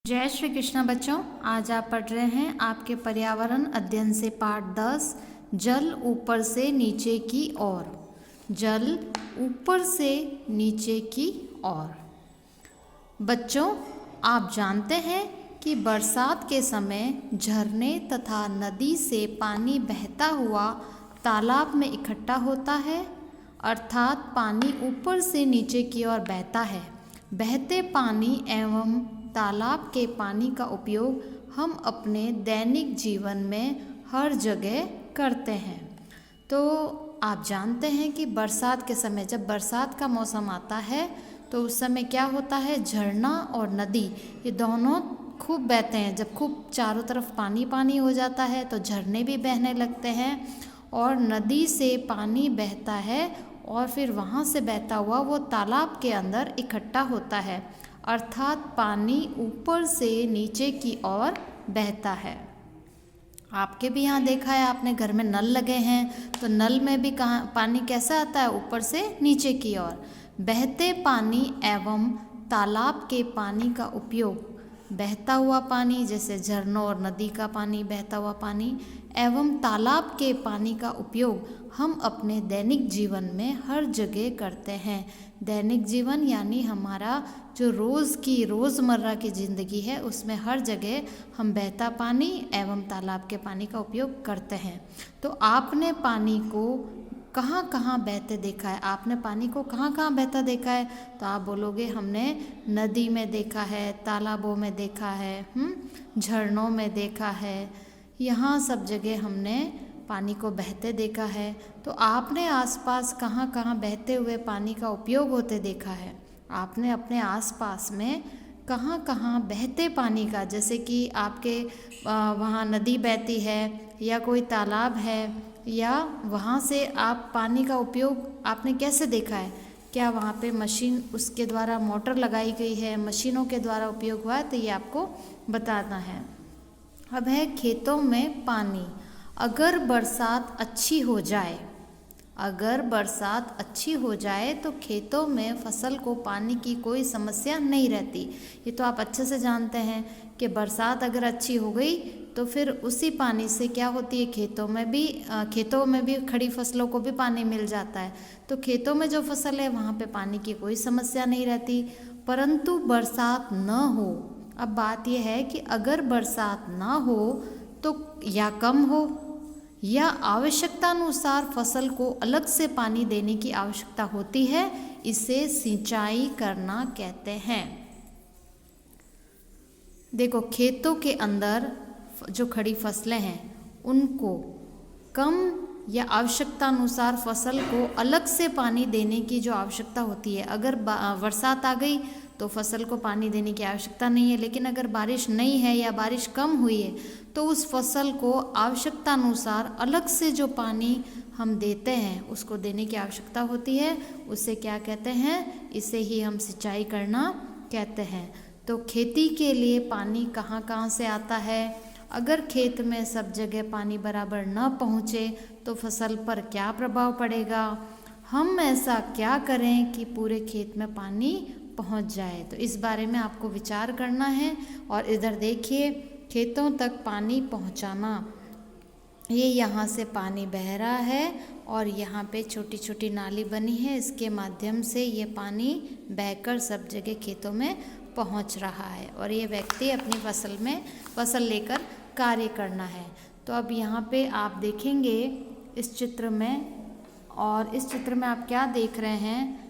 जय श्री कृष्ण बच्चों। आज आप पढ़ रहे हैं आपके पर्यावरण अध्ययन से पाठ 10 जल ऊपर से नीचे की ओर। जल ऊपर से नीचे की ओर। बच्चों, आप जानते हैं कि बरसात के समय झरने तथा नदी से पानी बहता हुआ तालाब में इकट्ठा होता है, अर्थात पानी ऊपर से नीचे की ओर बहता है। बहते पानी एवं तालाब के पानी का उपयोग हम अपने दैनिक जीवन में हर जगह करते हैं। तो आप जानते हैं कि बरसात के समय, जब बरसात का मौसम आता है तो उस समय क्या होता है, झरना और नदी ये दोनों खूब बहते हैं। जब खूब चारों तरफ पानी पानी हो जाता है तो झरने भी बहने लगते हैं और नदी से पानी बहता है और फिर वहाँ से बहता हुआ वो तालाब के अंदर इकट्ठा होता है, अर्थात पानी ऊपर से नीचे की ओर बहता है। आपके भी यहाँ देखा है आपने, घर में नल लगे हैं तो नल में भी कहाँ पानी कैसा आता है, ऊपर से नीचे की ओर। बहते पानी एवं तालाब के पानी का उपयोग, बहता हुआ पानी जैसे झरनों और नदी का पानी, बहता हुआ पानी एवं तालाब के पानी का उपयोग हम अपने दैनिक जीवन में हर जगह करते हैं। दैनिक जीवन यानी हमारा जो रोज़मर्रा की ज़िंदगी है उसमें हर जगह हम बहता पानी एवं तालाब के पानी का उपयोग करते हैं। तो आपने पानी को कहाँ कहाँ बहते देखा है? आपने पानी को कहाँ कहाँ बहता देखा है? तो आप बोलोगे हमने नदी में देखा है, तालाबों में देखा है, झरनों में देखा है, यहाँ सब जगह हमने पानी को बहते देखा है। तो आपने आसपास कहाँ कहाँ बहते हुए पानी का उपयोग होते देखा है? आपने अपने आसपास में कहाँ कहाँ बहते पानी का, जैसे कि आपके वहाँ नदी बहती है या कोई तालाब है, या वहाँ से आप पानी का उपयोग आपने कैसे देखा है? क्या वहाँ पे मशीन, उसके द्वारा मोटर लगाई गई है, मशीनों के द्वारा उपयोग हुआ है? तो ये आपको बताना है। अब है खेतों में पानी। अगर बरसात अच्छी हो जाए, अगर बरसात अच्छी हो जाए तो खेतों में फसल को पानी की कोई समस्या नहीं रहती। ये तो आप अच्छे से जानते हैं कि बरसात अगर अच्छी हो गई तो फिर उसी पानी से क्या होती है, खेतों में भी खड़ी फसलों को भी पानी मिल जाता है। तो खेतों में जो फसल है वहाँ पे पानी की कोई समस्या नहीं रहती। परंतु बरसात न हो, अब बात यह है कि अगर बरसात ना हो तो या कम हो या आवश्यकता अनुसार फसल को अलग से पानी देने की आवश्यकता होती है, इसे सिंचाई करना कहते हैं। देखो, खेतों के अंदर जो खड़ी फसलें हैं उनको कम या आवश्यकता अनुसार फसल को अलग से पानी देने की जो आवश्यकता होती है, अगर बरसात आ गई तो फसल को पानी देने की आवश्यकता नहीं है, लेकिन अगर बारिश नहीं है या बारिश कम हुई है तो उस फसल को आवश्यकता अनुसार अलग से जो पानी हम देते हैं उसको देने की आवश्यकता होती है। उसे क्या कहते हैं? इसे ही हम सिंचाई करना कहते हैं। तो खेती के लिए पानी कहाँ कहाँ से आता है? अगर खेत में सब जगह पानी बराबर न पहुँचे तो फसल पर क्या प्रभाव पड़ेगा? हम ऐसा क्या करें कि पूरे खेत में पानी पहुंच जाए? तो इस बारे में आपको विचार करना है। और इधर देखिए, खेतों तक पानी पहुंचाना, ये यहाँ से पानी बह रहा है और यहाँ पे छोटी छोटी नाली बनी है, इसके माध्यम से ये पानी बहकर सब जगह खेतों में पहुंच रहा है और ये व्यक्ति अपनी फसल लेकर कार्य करना है। तो अब यहाँ पे आप देखेंगे इस चित्र में, और इस चित्र में आप क्या देख रहे हैं?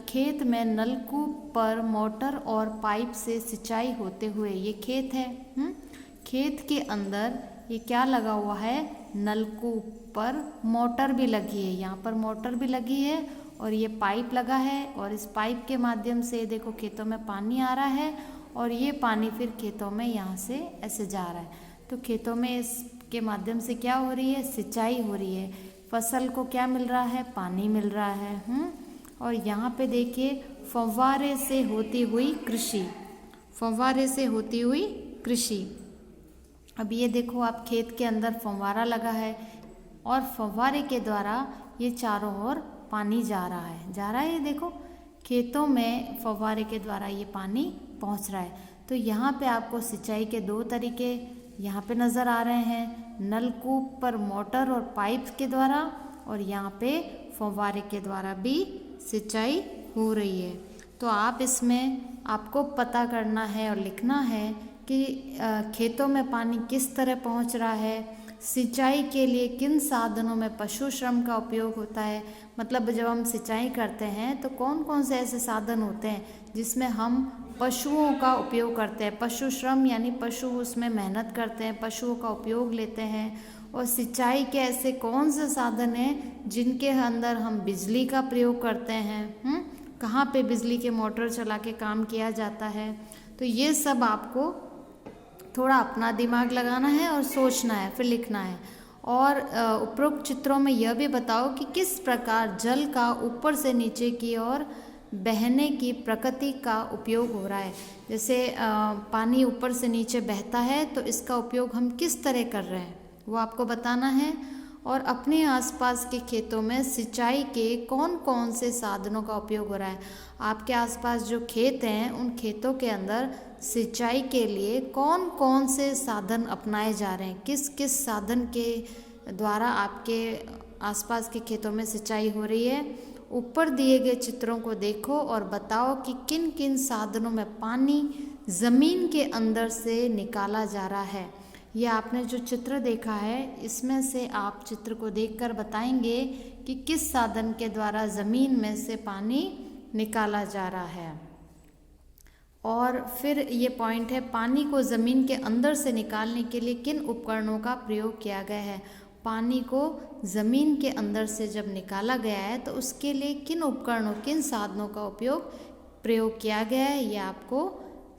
खेत में नलकूप पर मोटर और पाइप से सिंचाई होते हुए, ये खेत है। खेत के अंदर ये क्या लगा हुआ है? नलकूप पर मोटर भी लगी है, यहाँ पर मोटर भी लगी है और ये पाइप लगा है और इस पाइप के माध्यम से देखो खेतों में पानी आ रहा है और ये पानी फिर खेतों में यहाँ से ऐसे जा रहा है। तो खेतों में इसके माध्यम से क्या हो रही है? सिंचाई हो रही है। फसल को क्या मिल रहा है? पानी मिल रहा है। और यहाँ पे देखिए, फव्वारे से होती हुई कृषि, फव्वारे से होती हुई कृषि। अब ये देखो, आप खेत के अंदर फव्वारा लगा है और फव्वारे के द्वारा ये चारों ओर पानी जा रहा है। ये देखो, खेतों में फव्वारे के द्वारा ये पानी पहुँच रहा है। तो यहाँ पे आपको सिंचाई के दो तरीके यहाँ पे नज़र आ रहे हैं, नलकूप पर मोटर और पाइप के द्वारा, और यहाँ पे फव्वारे के द्वारा भी सिंचाई हो रही है। तो आप इसमें आपको पता करना है और लिखना है कि खेतों में पानी किस तरह पहुँच रहा है, सिंचाई के लिए किन साधनों में पशु श्रम का उपयोग होता है। मतलब जब हम सिंचाई करते हैं तो कौन कौन से ऐसे साधन होते हैं जिसमें हम पशुओं का उपयोग करते हैं। पशु श्रम यानी पशु उसमें मेहनत करते हैं, पशुओं का उपयोग लेते हैं। और सिंचाई के ऐसे कौन से साधन हैं जिनके अंदर हम बिजली का प्रयोग करते हैं, कहाँ पे बिजली के मोटर चला के काम किया जाता है। तो ये सब आपको थोड़ा अपना दिमाग लगाना है और सोचना है, फिर लिखना है। और उपरोक्त चित्रों में यह भी बताओ कि किस प्रकार जल का ऊपर से नीचे की ओर बहने की प्रकृति का उपयोग हो रहा है। जैसे पानी ऊपर से नीचे बहता है तो इसका उपयोग हम किस तरह कर रहे हैं वो आपको बताना है। और अपने आसपास के खेतों में सिंचाई के कौन कौन से साधनों का उपयोग हो रहा है। आपके आसपास जो खेत हैं उन खेतों के अंदर सिंचाई के लिए कौन कौन से साधन अपनाए जा रहे हैं, किस किस साधन के द्वारा आपके आसपास के खेतों में सिंचाई हो रही है। ऊपर दिए गए चित्रों को देखो और बताओ कि किन किन साधनों में पानी ज़मीन के अंदर से निकाला जा रहा है। ये आपने जो चित्र देखा है इसमें से आप चित्र को देखकर बताएंगे कि किस साधन के द्वारा ज़मीन में से पानी निकाला जा रहा है। और फिर ये पॉइंट है, पानी को ज़मीन के अंदर से निकालने के लिए किन उपकरणों का प्रयोग किया गया है। पानी को ज़मीन के अंदर से जब निकाला गया है तो उसके लिए किन उपकरणों, किन साधनों का प्रयोग किया गया है, ये आपको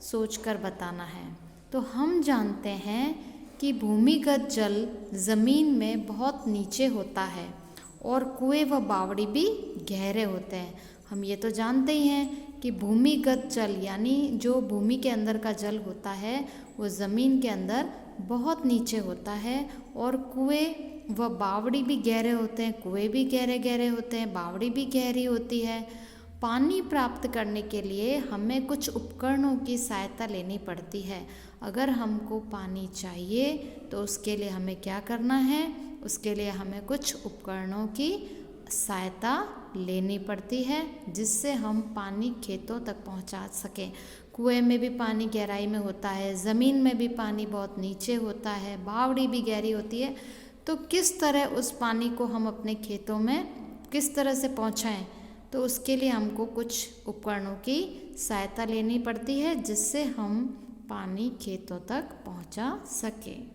सोचकर बताना है। तो हम जानते हैं कि भूमिगत जल ज़मीन में बहुत नीचे होता है और कुएं व बावड़ी भी गहरे होते हैं। हम ये तो जानते ही हैं कि भूमिगत जल यानी जो भूमि के अंदर का जल होता है वो ज़मीन के अंदर बहुत नीचे होता है, और कुएं व बावड़ी भी गहरे होते हैं। कुएं भी गहरे गहरे होते हैं, बावड़ी भी गहरी होती है। पानी प्राप्त करने के लिए हमें कुछ उपकरणों की सहायता लेनी पड़ती है। अगर हमको पानी चाहिए तो उसके लिए हमें क्या करना है, उसके लिए हमें कुछ उपकरणों की सहायता लेनी पड़ती है जिससे हम पानी खेतों तक पहुंचा सकें। कुएं में भी पानी गहराई में होता है, ज़मीन में भी पानी बहुत नीचे होता है, बावड़ी भी गहरी होती है। तो किस तरह उस पानी को हम अपने खेतों में किस तरह से पहुंचाएं, तो उसके लिए हमको कुछ उपकरणों की सहायता लेनी पड़ती है जिससे हम पानी खेतों तक पहुंचा सकें।